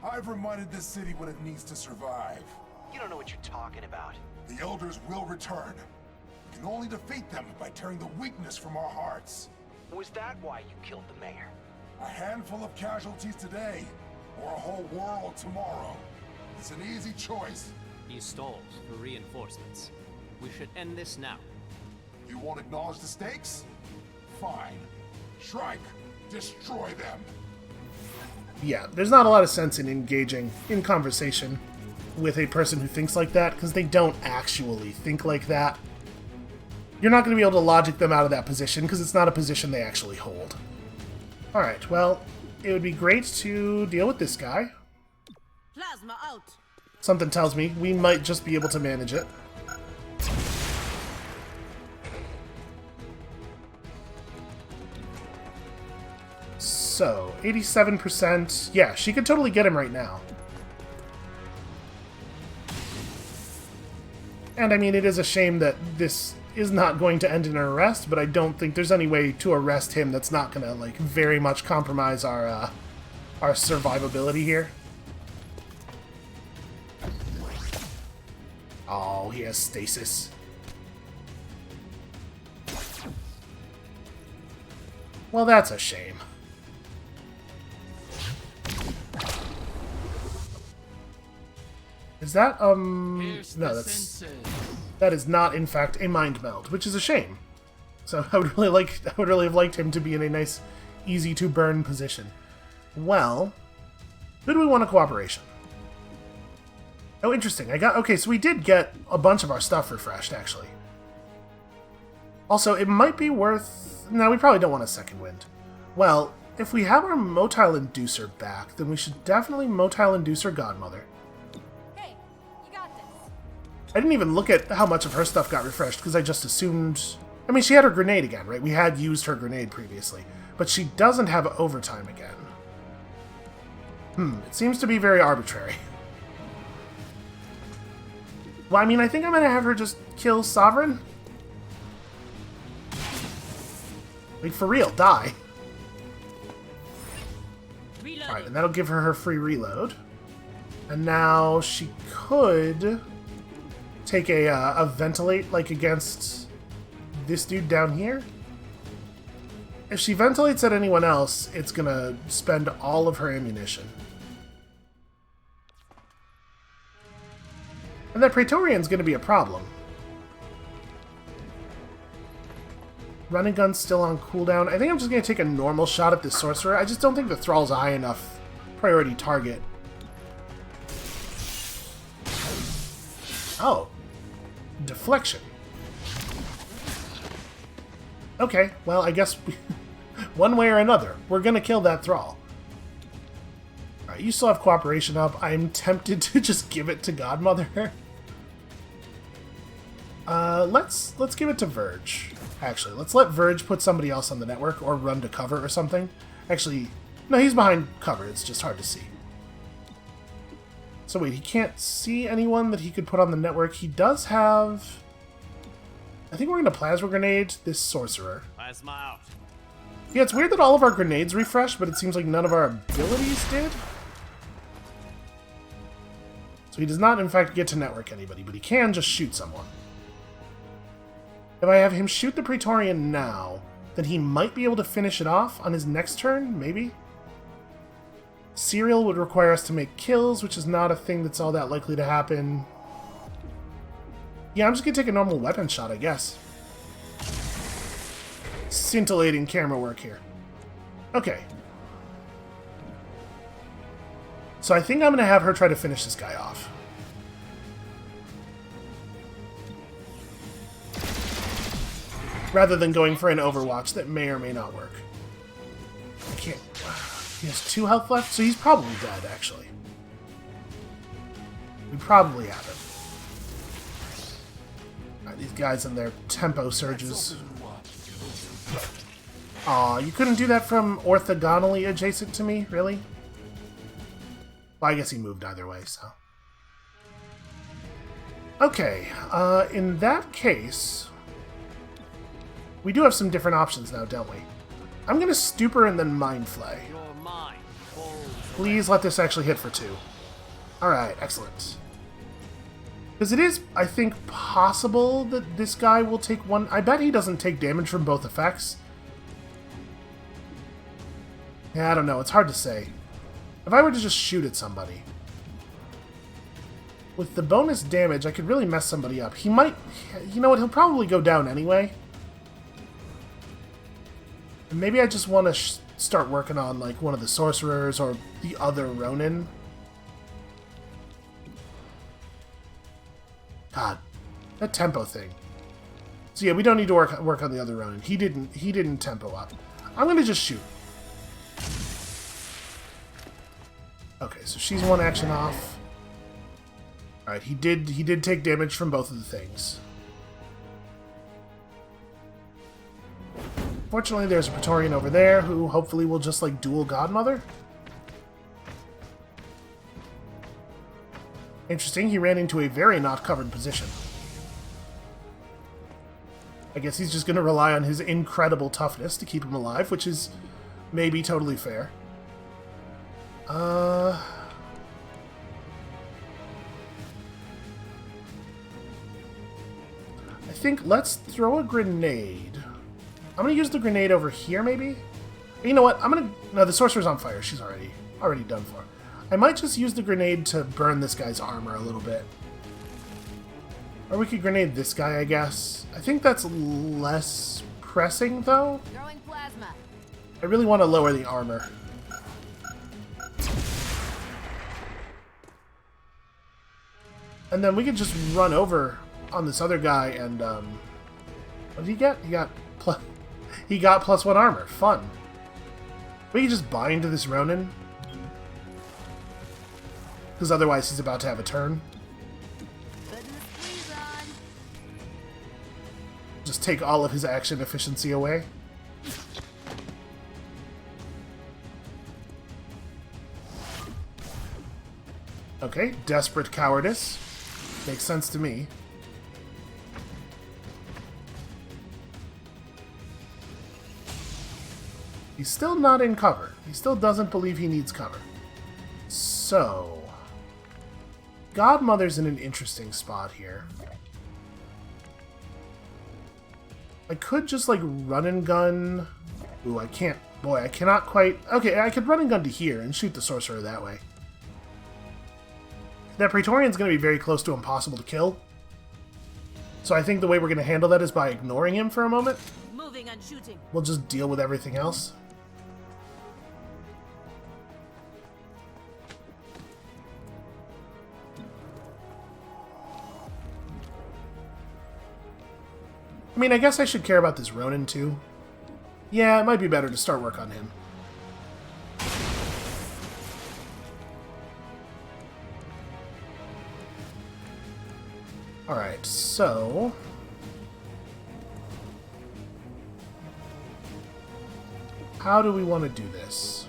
I've reminded this city what it needs to survive. You don't know what you're talking about. The Elders will return. We can only defeat them by tearing the weakness from our hearts. Was that why you killed the mayor? A handful of casualties today, or a whole world tomorrow. It's an easy choice. He stalls for reinforcements. We should end this now. You won't acknowledge the stakes? Fine. Shrike, destroy them. Yeah, there's not a lot of sense in engaging in conversation with a person who thinks like that, because they don't actually think like that. You're not going to be able to logic them out of that position, because it's not a position they actually hold. Alright, well, it would be great to deal with this guy. Plasma out. Something tells me we might just be able to manage it. So, 87%. Yeah, she could totally get him right now. And I mean, it is a shame that this is not going to end in an arrest, but I don't think there's any way to arrest him that's not going to, like, very much compromise our survivability here. Oh, he has stasis. Well, that's a shame. Is that, no, that is not, in fact, a mind meld, which is a shame. So I would really have liked him to be in a nice, easy-to-burn position. Well, who do we want a cooperation? Oh, interesting. Okay, so we did get a bunch of our stuff refreshed, actually. Also, it might be worth... No, we probably don't want a second wind. Well, if we have our motile inducer back, then we should definitely motile inducer Godmother. Hey, you got this. I didn't even look at how much of her stuff got refreshed, because I just assumed... I mean, she had her grenade again, right? We had used her grenade previously. But she doesn't have overtime again. It seems to be very arbitrary. Well, I mean, I think I'm going to have her just kill Sovereign. Like, for real, die. Alright, and that'll give her her free reload. And now she could take a ventilate, like, against this dude down here. If she ventilates at anyone else, it's gonna spend all of her ammunition. And that Praetorian's gonna be a problem. Running gun's still on cooldown. I think I'm just gonna take a normal shot at this sorcerer. I just don't think the Thrall's a high enough priority target. Oh. Deflection. Okay, well, I guess one way or another, we're gonna kill that Thrall. Alright, you still have cooperation up. I'm tempted to just give it to Godmother. Let's give it to Verge. Actually, let's let Verge put somebody else on the network or run to cover or something. Actually, no, he's behind cover. It's just hard to see. So wait, he can't see anyone that he could put on the network. He does have... I think we're going to Plasma Grenade this Sorcerer. Plasma out. Yeah, it's weird that all of our grenades refreshed, but it seems like none of our abilities did. So he does not, in fact, get to network anybody, but he can just shoot someone. If I have him shoot the Praetorian now, then he might be able to finish it off on his next turn, maybe? Serial would require us to make kills, which is not a thing that's all that likely to happen. Yeah, I'm just going to take a normal weapon shot, I guess. Scintillating camera work here. Okay. So I think I'm going to have her try to finish this guy off. Rather than going for an Overwatch that may or may not work. I can't... He has 2 health left, so he's probably dead, actually. We probably have him. Alright, these guys and their tempo surges. Aw, you couldn't do that from orthogonally adjacent to me? Really? Well, I guess he moved either way, so... Okay, in that case... We do have some different options now, don't we? I'm gonna Stupor and then Mind Flay. Please let this actually hit for 2. Alright, excellent. Because it is, I think, possible that this guy will take one... I bet he doesn't take damage from both effects. Yeah, I don't know. It's hard to say. If I were to just shoot at somebody... With the bonus damage, I could really mess somebody up. He might... You know what? He'll probably go down anyway. And maybe I just want to start working on, like, one of the Sorcerers or the other Ronin. God, that tempo thing. So yeah, we don't need to work on the other Ronin. He didn't tempo up. I'm gonna just shoot. Okay, so she's 1 action off. Alright, he did take damage from both of the things. Fortunately, there's a Praetorian over there who hopefully will just, like, duel Godmother. Interesting, he ran into a very not covered position. I guess he's just going to rely on his incredible toughness to keep him alive, which is maybe totally fair. I think let's throw a grenade. I'm going to use the grenade over here, maybe? You know what? No, the Sorcerer's on fire. She's already done for. I might just use the grenade to burn this guy's armor a little bit. Or we could grenade this guy, I guess. I think that's less pressing, though. Throwing plasma. I really want to lower the armor. And then we could just run over on this other guy and, what did he get? He got +1 armor. Fun. We can just bind to this Ronin. Because otherwise he's about to have a turn. Just take all of his action efficiency away. Okay, desperate cowardice. Makes sense to me. He's still not in cover. He still doesn't believe he needs cover. So... Godmother's in an interesting spot here. I could just, like, run and gun... Ooh, I can't... Boy, I cannot quite... Okay, I could run and gun to here and shoot the sorcerer that way. That Praetorian's going to be very close to impossible to kill. So I think the way we're going to handle that is by ignoring him for a moment. Moving and shooting. We'll just deal with everything else. I mean, I guess I should care about this Ronin too. Yeah, it might be better to start work on him. Alright, so... how do we want to do this?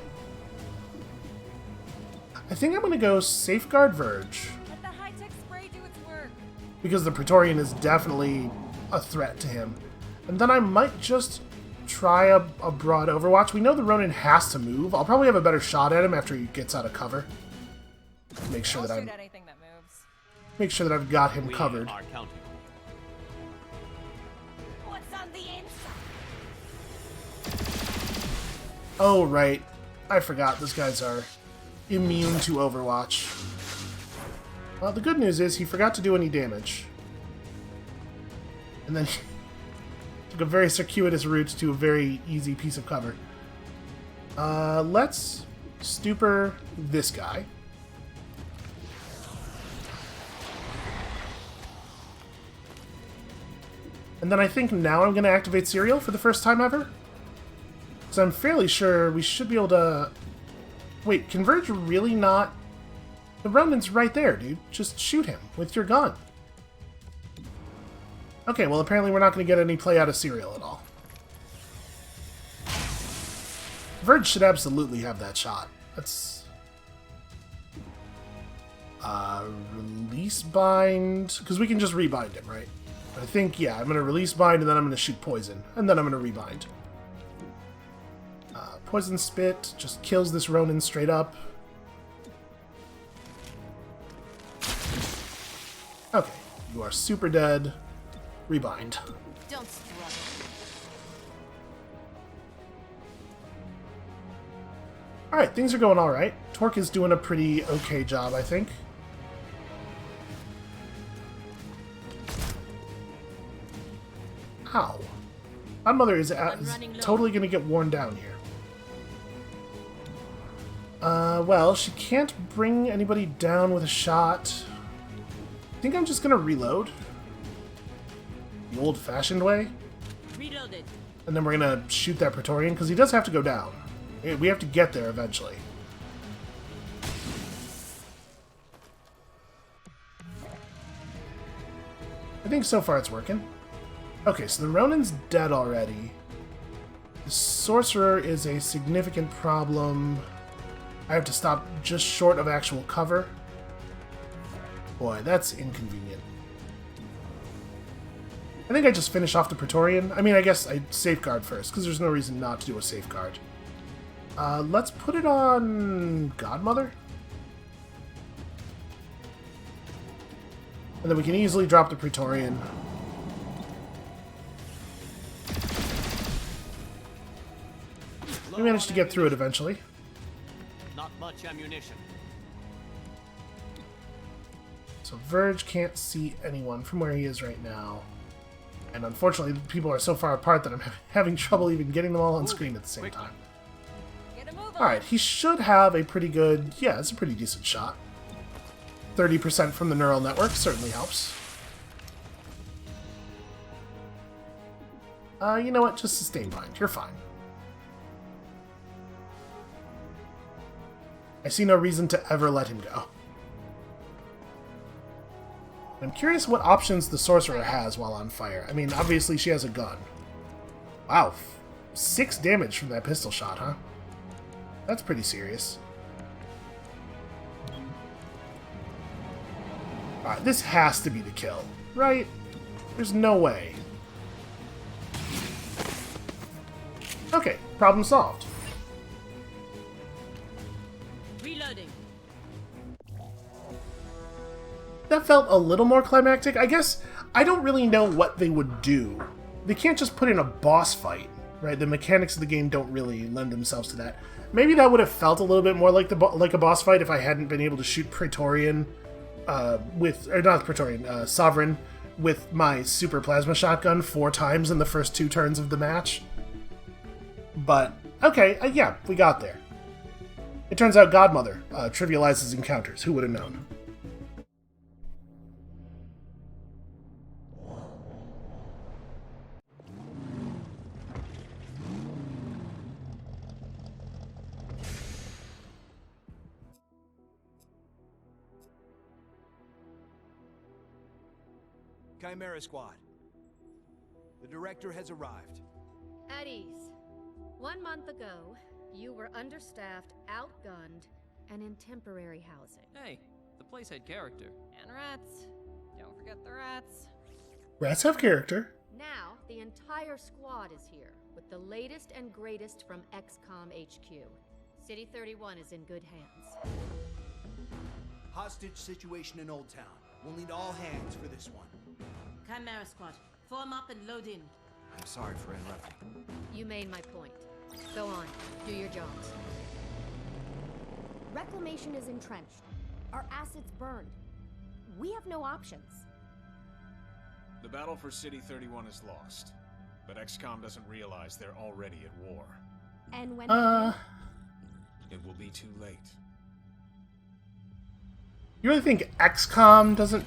I think I'm going to go Safeguard Verge. Let the high-tech spray do its work. Because the Praetorian is definitely a threat to him. And then I might just try a broad Overwatch. We know the Ronin has to move. I'll probably have a better shot at him after he gets out of cover. Make sure I'll that shoot anything that moves. make sure that I've got him We covered. are counting. What's on the inside? Oh, right. I forgot those guys are immune to Overwatch. Well, the good news is he forgot to do any damage. And then he took a very circuitous route to a very easy piece of cover. Let's stupor this guy. And then I think now I'm going to activate Serial for the first time ever. Because I'm fairly sure we should be able to... Wait, can Verge really not... The Ronin's right there, dude. Just shoot him with your gun. Okay, well apparently we're not going to get any play out of Serial at all. Verge should absolutely have that shot. Let's... release bind... Because we can just rebind him, right? I think, yeah, I'm going to release bind and then I'm going to shoot poison. And then I'm going to rebind. Poison Spit just kills this Ronin straight up. Okay, you are super dead. Rebind. Don't struggle. Alright, things are going alright. Torque is doing a pretty okay job, I think. Ow. My mother is totally going to get worn down here. Well, she can't bring anybody down with a shot. I think I'm just going to reload. The old-fashioned way. Reloaded. And then we're going to shoot that Praetorian, because he does have to go down. We have to get there eventually. I think so far it's working. Okay, so the Ronin's dead already. The Sorcerer is a significant problem. I have to stop just short of actual cover. Boy, that's inconvenient. I think I just finish off the Praetorian. I mean, I guess I safeguard first, because there's no reason not to do a safeguard. Let's put it on Godmother. And then we can easily drop the Praetorian. We managed to get through it eventually. Not much ammunition. So Verge can't see anyone from where he is right now. And unfortunately, people are so far apart that I'm having trouble even getting them all on screen at the same time. Get a move on. Alright, he should have a pretty good... Yeah, it's a pretty decent shot. 30% from the neural network certainly helps. You know what? Just sustain bind. You're fine. I see no reason to ever let him go. I'm curious what options the Sorcerer has while on fire. I mean, obviously she has a gun. Wow. 6 damage from that pistol shot, huh? That's pretty serious. Alright, this has to be the kill, right? There's no way. Okay, problem solved. that felt a little more climactic. I guess I don't really know what they would do. They can't just put in a boss fight, right? The mechanics of the game don't really lend themselves to that. Maybe that would have felt a little bit more like like a boss fight if I hadn't been able to shoot Praetorian Sovereign with my super plasma shotgun 4 times in the first 2 turns of the match. But okay, yeah, we got there. It turns out Godmother trivializes encounters. Who would have known? Chimera Squad. The director has arrived. At ease. 1 month ago, you were understaffed, outgunned, and in temporary housing. Hey, the place had character. And rats. Don't forget the rats. Rats have character. Now, the entire squad is here, with the latest and greatest from XCOM HQ. City 31 is in good hands. Hostage situation in Old Town. We'll need all hands for this one. Chimera Squad, form up and load in. I'm sorry for interrupting. You made my point. Go on, do your jobs. Reclamation is entrenched. Our assets burned. We have no options. The battle for City 31 is lost, but XCOM doesn't realize they're already at war. And when It will be too late. You really think XCOM doesn't...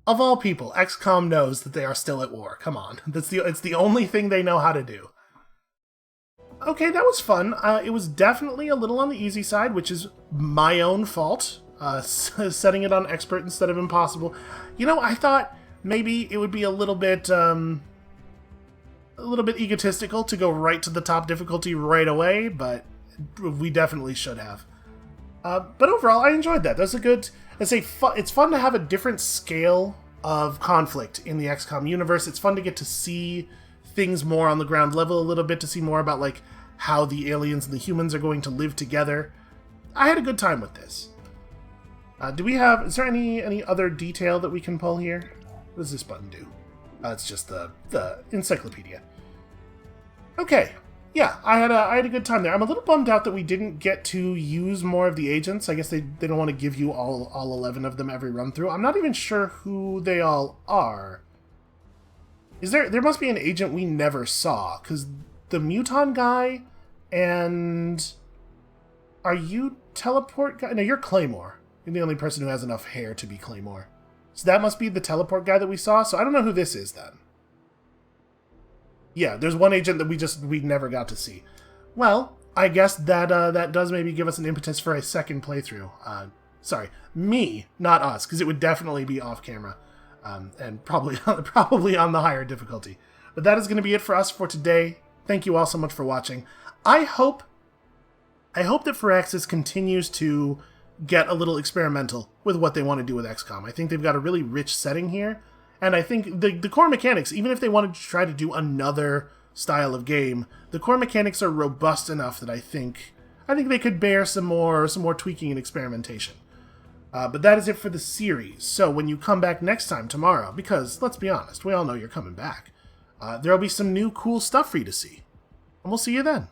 Of all people, XCOM knows that they are still at war. Come on. It's the only thing they know how to do. Okay, that was fun. It was definitely a little on the easy side, which is my own fault. Setting it on expert instead of impossible. You know, I thought maybe it would be a little bit egotistical to go right to the top difficulty right away, but we definitely should have. But overall, I enjoyed that. That's a good... it's fun to have a different scale of conflict in the XCOM universe. It's fun to get to see things more on the ground level a little bit, to see more about like how the aliens and the humans are going to live together. I had a good time with this. Is there any other detail that we can pull here? What does this button do? It's just the encyclopedia. Okay. Yeah, I had a good time there. I'm a little bummed out that we didn't get to use more of the agents. I guess they don't want to give you all 11 of them every run through. I'm not even sure who they all are. There must be an agent we never saw, because the Muton guy and... Are you Teleport guy? No, you're Claymore. You're the only person who has enough hair to be Claymore. So that must be the Teleport guy that we saw, so I don't know who this is then. Yeah, there's one agent that we never got to see. Well, I guess that does maybe give us an impetus for a second playthrough. Sorry, me, not us, because it would definitely be off camera, and probably on the higher difficulty. But that is going to be it for us for today. Thank you all so much for watching. I hope that Firaxis continues to get a little experimental with what they want to do with XCOM. I think they've got a really rich setting here. And I think the core mechanics, even if they wanted to try to do another style of game, the core mechanics are robust enough that I think they could bear some more tweaking and experimentation. But that is it for the series. So when you come back next time, tomorrow, because let's be honest, we all know you're coming back, there'll be some new cool stuff for you to see. And we'll see you then.